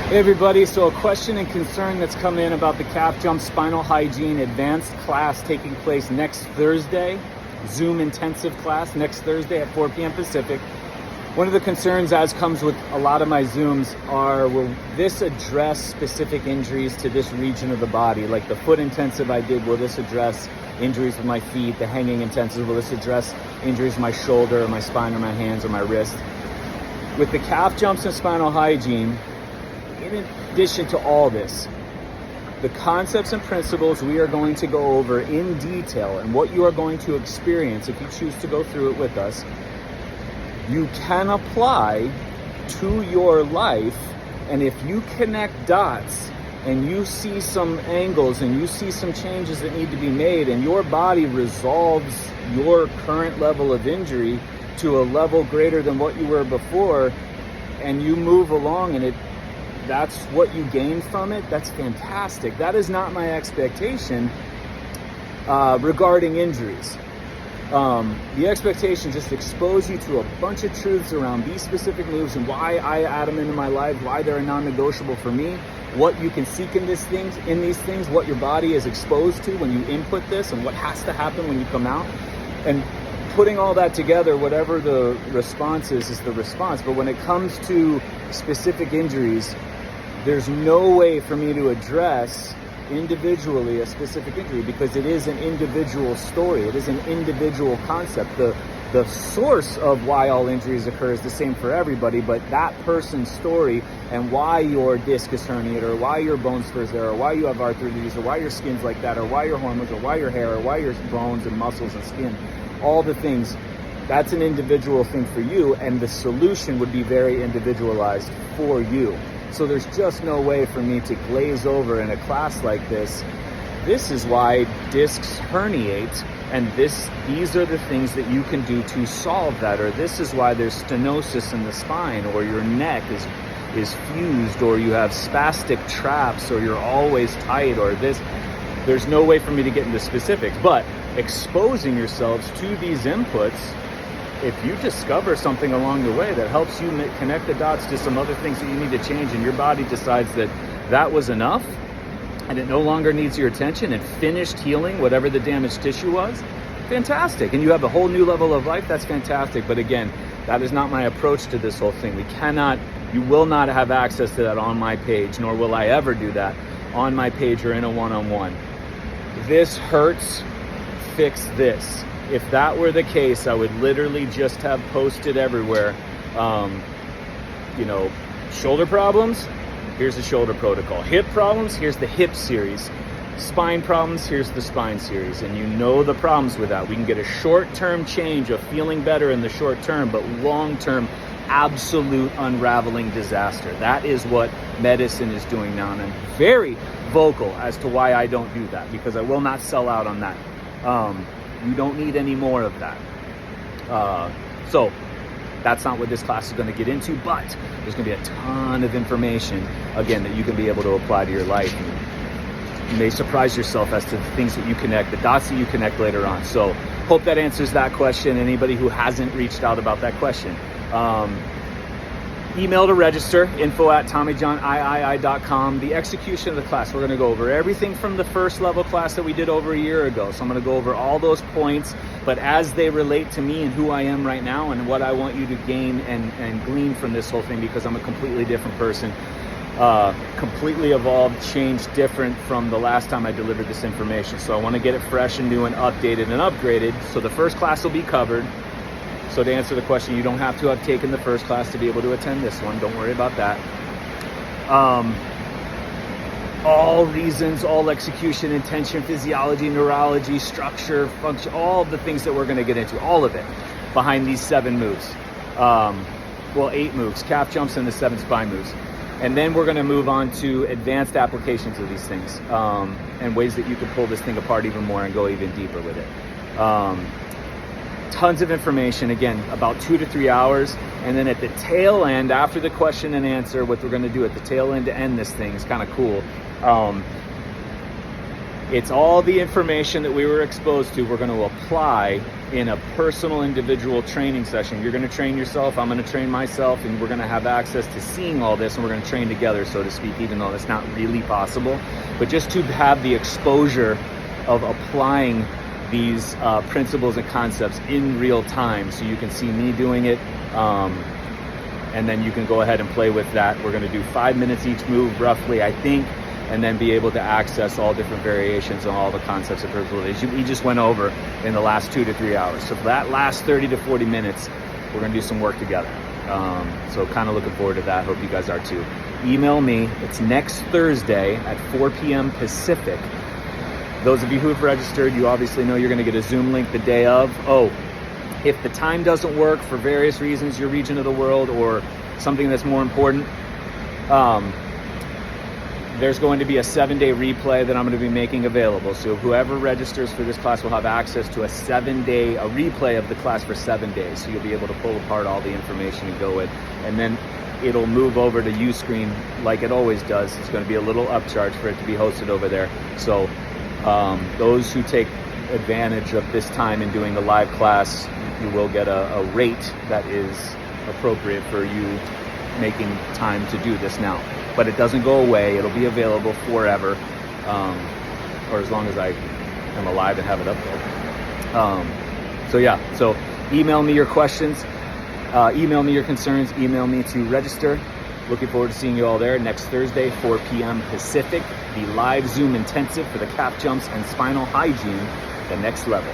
Hey everybody, so a question and concern that's come in about the Calf Jumps Spinal Hygiene advanced class taking place next Thursday, Zoom intensive class next Thursday at 4 p.m. Pacific. One of the concerns, as comes with a lot of my Zooms, are will this address specific injuries to this region of the body? Like the foot intensive I did, will this address injuries with my feet? The hanging intensive, will this address injuries with my shoulder or my spine or my hands or my wrist? With the Calf Jumps and Spinal Hygiene, in addition to all this, the concepts and principles we are going to go over in detail and what you are going to experience if you choose to go through it with us, you can apply to your life. And if you connect dots and you see some angles and you see some changes that need to be made and your body resolves your current level of injury to a level greater than what you were before, and you move along and that's what you gain from it, that's fantastic. That is not my expectation regarding injuries. The expectation is just to expose you to a bunch of truths around these specific moves and why I add them into my life, why they're non-negotiable for me, what you can seek in these things, what your body is exposed to when you input this, and what has to happen when you come out. And putting all that together, whatever the response is the response. But when it comes to specific injuries, there's no way for me to address individually a specific injury because it is an individual story. It is an individual concept. The source of why all injuries occur is the same for everybody, but that person's story and why your disc is herniated, or why your bone spurs there, or why you have arthritis, or why your skin's like that, or why your hormones, or why your hair, or why your bones and muscles and skin, all the things, that's an individual thing for you, and the solution would be very individualized for you. So there's just no way for me to glaze over in a class like this. This is why discs herniate, and these are the things that you can do to solve that, or this is why there's stenosis in the spine, or your neck is fused, or you have spastic traps, or you're always tight, or this. There's no way for me to get into specifics, but exposing yourselves to these inputs, if you discover something along the way that helps you connect the dots to some other things that you need to change, and your body decides that was enough and it no longer needs your attention and finished healing whatever the damaged tissue was, fantastic. And you have a whole new level of life, that's fantastic. But again, that is not my approach to this whole thing. You will not have access to that on my page, nor will I ever do that on my page or in a one-on-one. This hurts, fix this. If that were the case, I would literally just have posted everywhere, shoulder problems, here's the shoulder protocol. Hip problems, here's the hip series. Spine problems, here's the spine series. And you know the problems with that. We can get a short-term change of feeling better in the short term, but long-term, absolute unraveling disaster. That is what medicine is doing now. And I'm very vocal as to why I don't do that, because I will not sell out on that. You don't need any more of that. So that's not what this class is going to get into, but there's going to be a ton of information, again, that you can be able to apply to your life. And you may surprise yourself as to the things that you connect, the dots that you connect later on. So hope that answers that question. Anybody who hasn't reached out about that question, email to register, info@TommyJohnIII.com. The execution of the class, we're going to go over everything from the first level class that we did over a year ago. So I'm going to go over all those points, but as they relate to me and who I am right now and what I want you to gain and glean from this whole thing, because I'm a completely different person, completely evolved, changed, different from the last time I delivered this information. So I want to get it fresh and new and updated and upgraded. So the first class will be covered. So to answer the question, you don't have to have taken the first class to be able to attend this one. Don't worry about that. All reasons, all execution, intention, physiology, neurology, structure, function, all of the things that we're going to get into, all of it behind these 7 moves. 8 moves, calf jumps and the 7 spine moves. And then we're going to move on to advanced applications of these things and ways that you can pull this thing apart even more and go even deeper with it. Tons of information, again, about 2 to 3 hours. And then at the tail end, after the question and answer, what we're going to do at the tail end to end this thing is kind of cool. It's all the information that we were exposed to we're going to apply in a personal individual training session. You're going to train yourself, I'm going to train myself, and we're going to have access to seeing all this, and we're going to train together, so to speak, even though that's not really possible. But just to have the exposure of applying these principles and concepts in real time, so you can see me doing it, and then you can go ahead and play with that. We're going to do 5 minutes each move roughly, I think, and then be able to access all different variations and all the concepts of principles we just went over in the last 2 to 3 hours. So for that last 30 to 40 minutes, we're going to do some work together. So kind of looking forward to that. Hope you guys are too. Email me. It's next Thursday at 4 p.m. Pacific. Those of you who have registered, you obviously know you're going to get a Zoom link the day of. Oh, if the time doesn't work for various reasons, your region of the world, or something that's more important, there's going to be a 7-day replay that I'm going to be making available. So whoever registers for this class will have access to a replay of the class for 7 days. So you'll be able to pull apart all the information and go with, and then it'll move over to Uscreen like it always does. It's going to be a little upcharge for it to be hosted over there. So those who take advantage of this time in doing the live class, you will get a rate that is appropriate for you making time to do this now. But it doesn't go away. It'll be available forever, or as long as I am alive and have it up there. So yeah, so email me your questions, email me your concerns, email me to register. Looking forward to seeing you all there next Thursday, 4 p.m. Pacific, the live Zoom intensive for the calf jumps and spinal hygiene, the next level.